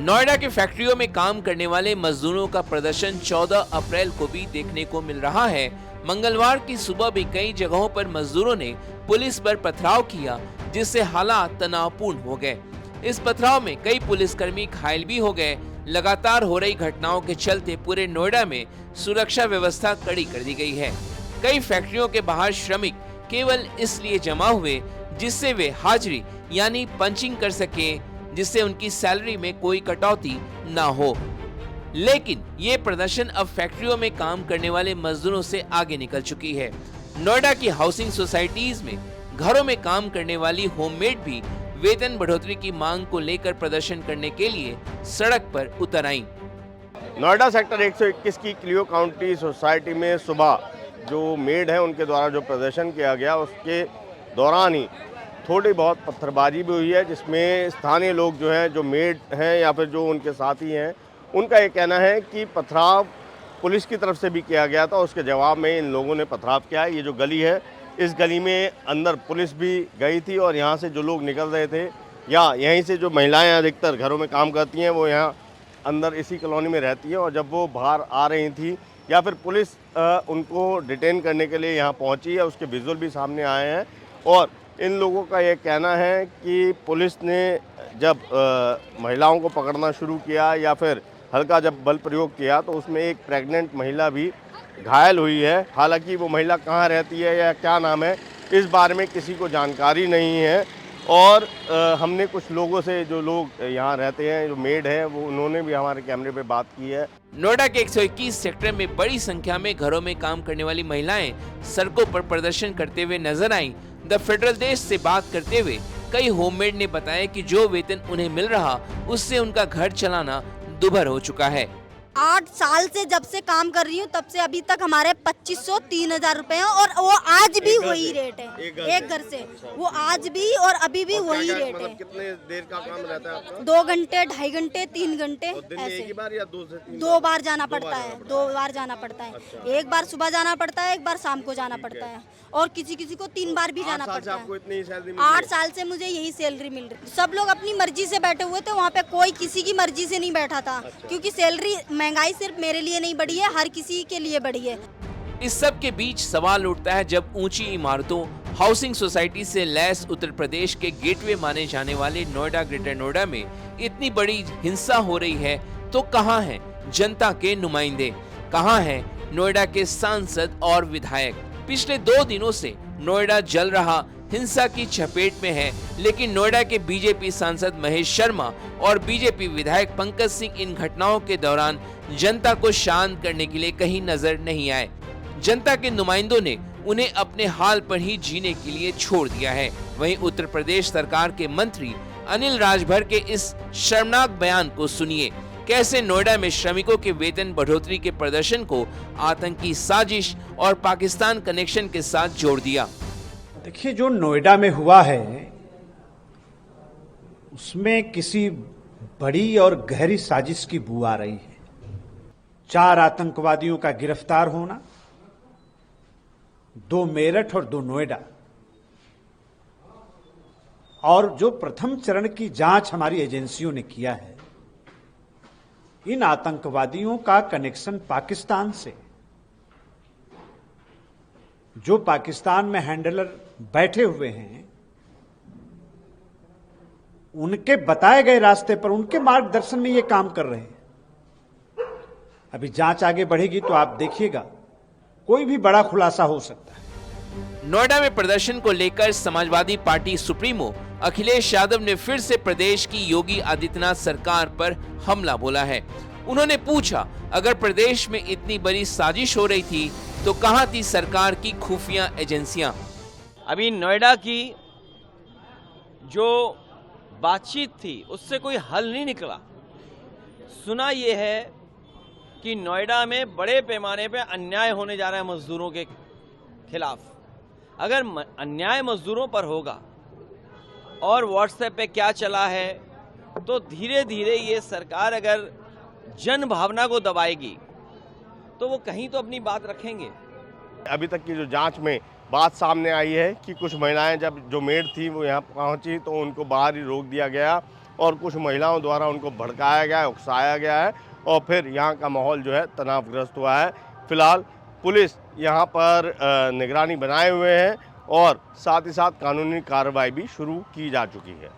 नोएडा के फैक्ट्रियों में काम करने वाले मजदूरों का प्रदर्शन 14 अप्रैल को भी देखने को मिल रहा है। मंगलवार की सुबह भी कई जगहों पर मजदूरों ने पुलिस पर पथराव किया, जिससे हालात तनावपूर्ण हो गए। इस पथराव में कई पुलिसकर्मी घायल भी हो गए। लगातार हो रही घटनाओं के चलते पूरे नोएडा में सुरक्षा व्यवस्था कड़ी कर दी गई है। कई फैक्ट्रियों के बाहर श्रमिक केवल इसलिए जमा हुए जिससे वे हाजिरी यानी पंचिंग कर सके, जिससे उनकी सैलरी में कोई कटौती ना हो। लेकिन ये प्रदर्शन अब फैक्ट्रियों में काम करने वाले मजदूरों से आगे निकल चुकी है। नोएडा की हाउसिंग सोसाइटीज में घरों में काम करने वाली होममेड भी वेतन बढ़ोतरी की मांग को लेकर प्रदर्शन करने के लिए सड़क पर उतर आईं। नोएडा सेक्टर 121 की क्लियो काउंटी सोसाइटी में सुबह जो मेड है उनके द्वारा जो प्रदर्शन किया गया, उसके दौरान ही थोड़ी बहुत पत्थरबाजी भी हुई है, जिसमें स्थानीय लोग जो हैं, जो मेड हैं या फिर जो उनके साथी हैं, उनका ये कहना है कि पथराव पुलिस की तरफ से भी किया गया था। उसके जवाब में इन लोगों ने पथराव किया है। ये जो गली है, इस गली में अंदर पुलिस भी गई थी और यहाँ से जो लोग निकल रहे थे या यहीं से जो महिलाएं अधिकतर घरों में काम करती हैं, वो यहाँ अंदर इसी कॉलोनी में रहती हैं, और जब वो बाहर आ रही थी या फिर पुलिस उनको डिटेन करने के लिए यहाँ पहुँची है, उसके विजुअल भी सामने आए हैं। और इन लोगों का ये कहना है कि पुलिस ने जब महिलाओं को पकड़ना शुरू किया या फिर हल्का जब बल प्रयोग किया, तो उसमें एक प्रेग्नेंट महिला भी घायल हुई है। हालांकि वो महिला कहाँ रहती है या क्या नाम है, इस बारे में किसी को जानकारी नहीं है। और हमने कुछ लोगों से, जो लोग यहाँ रहते हैं, जो मेड है, वो उन्होंने भी हमारे कैमरे पे बात की है। नोएडा के 121 सेक्टर में बड़ी संख्या में घरों में काम करने वाली महिलाएं सड़कों पर प्रदर्शन करते हुए नजर आईं। द फेडरल देश से बात करते हुए कई होममेड ने बताया कि जो वेतन उन्हें मिल रहा, उससे उनका घर चलाना दुभर हो चुका है। 8 साल से जब से काम कर रही हूँ, तब से अभी तक हमारे 2500-3000 रुपए हैं, और वो आज भी वही रेट है। एक घर से वो आज भी और अभी भी वही रेट है। कितने देर का काम रहता है आपका? 2 घंटे, 2.5 घंटे, 3 घंटे ऐसे। एक बार या 2 से 3? 2 बार जाना पड़ता है, 2 बार जाना पड़ता है। एक बार सुबह जाना पड़ता है, एक बार शाम को जाना पड़ता है, और किसी किसी को 3 बार भी जाना पड़ता है। आपको इतनी सैलरी? 8 साल से मुझे यही सैलरी मिल रही। सब लोग अपनी मर्जी से बैठे हुए थे वहाँ पे, कोई किसी की मर्जी से नहीं बैठा था। क्योंकि सैलरी, महंगाई सिर्फ मेरे लिए नहीं बढ़ी है, हर किसी के लिए बढ़ी है। इस सब के बीच सवाल उठता है, जब ऊंची इमारतों, हाउसिंग सोसाइटी से लैस उत्तर प्रदेश के गेटवे माने जाने वाले नोएडा, ग्रेटर नोएडा में इतनी बड़ी हिंसा हो रही है, तो कहां हैं जनता के नुमाइंदे, कहां हैं नोएडा के सांसद और विधायक? पिछले 2 दिनों से नोएडा जल रहा, हिंसा की चपेट में है, लेकिन नोएडा के बीजेपी सांसद महेश शर्मा और बीजेपी विधायक पंकज सिंह इन घटनाओं के दौरान जनता को शांत करने के लिए कहीं नजर नहीं आए। जनता के नुमाइंदों ने उन्हें अपने हाल पर ही जीने के लिए छोड़ दिया है। वहीं उत्तर प्रदेश सरकार के मंत्री अनिल राजभर के इस शर्मनाक बयान को सुनिए। कैसे नोएडा में श्रमिकों के वेतन बढ़ोतरी के प्रदर्शन को आतंकी साजिश और पाकिस्तान कनेक्शन के साथ जोड़ दिया। देखिए, जो नोएडा में हुआ है उसमें किसी बड़ी और गहरी साजिश की बू आ रही है। 4 आतंकवादियों का गिरफ्तार होना, 2 मेरठ और 2 नोएडा, और जो प्रथम चरण की जांच हमारी एजेंसियों ने किया है, इन आतंकवादियों का कनेक्शन पाकिस्तान से, जो पाकिस्तान में हैंडलर बैठे हुए हैं, उनके बताए गए रास्ते पर, उनके मार्गदर्शन में ये काम कर रहे हैं। अभी जांच आगे बढ़ेगी तो आप देखिएगा, कोई भी बड़ा खुलासा हो सकता है। नोएडा में प्रदर्शन को लेकर समाजवादी पार्टी सुप्रीमो अखिलेश यादव ने फिर से प्रदेश की योगी आदित्यनाथ सरकार पर हमला बोला है। उन्होंने पूछा, अगर प्रदेश में इतनी बड़ी साजिश हो रही थी तो कहां थी सरकार की खुफिया एजेंसियां? अभी नोएडा की जो बातचीत थी उससे कोई हल नहीं निकला। सुना ये है कि नोएडा में बड़े पैमाने पे अन्याय होने जा रहा है मजदूरों के खिलाफ। अगर अन्याय मजदूरों पर होगा और व्हाट्सएप पे क्या चला है, तो धीरे धीरे ये सरकार अगर जन भावना को दबाएगी तो वो कहीं तो अपनी बात रखेंगे। अभी तक की जो जांच में बात सामने आई है कि कुछ महिलाएं, जब जो मेड थी वो यहाँ पहुंची, तो उनको बाहर ही रोक दिया गया और कुछ महिलाओं द्वारा उनको भड़काया गया है, उकसाया गया है और फिर यहाँ का माहौल जो है तनावग्रस्त हुआ है। फिलहाल पुलिस यहाँ पर निगरानी बनाए हुए है और साथ ही साथ कानूनी कार्रवाई भी शुरू की जा चुकी है।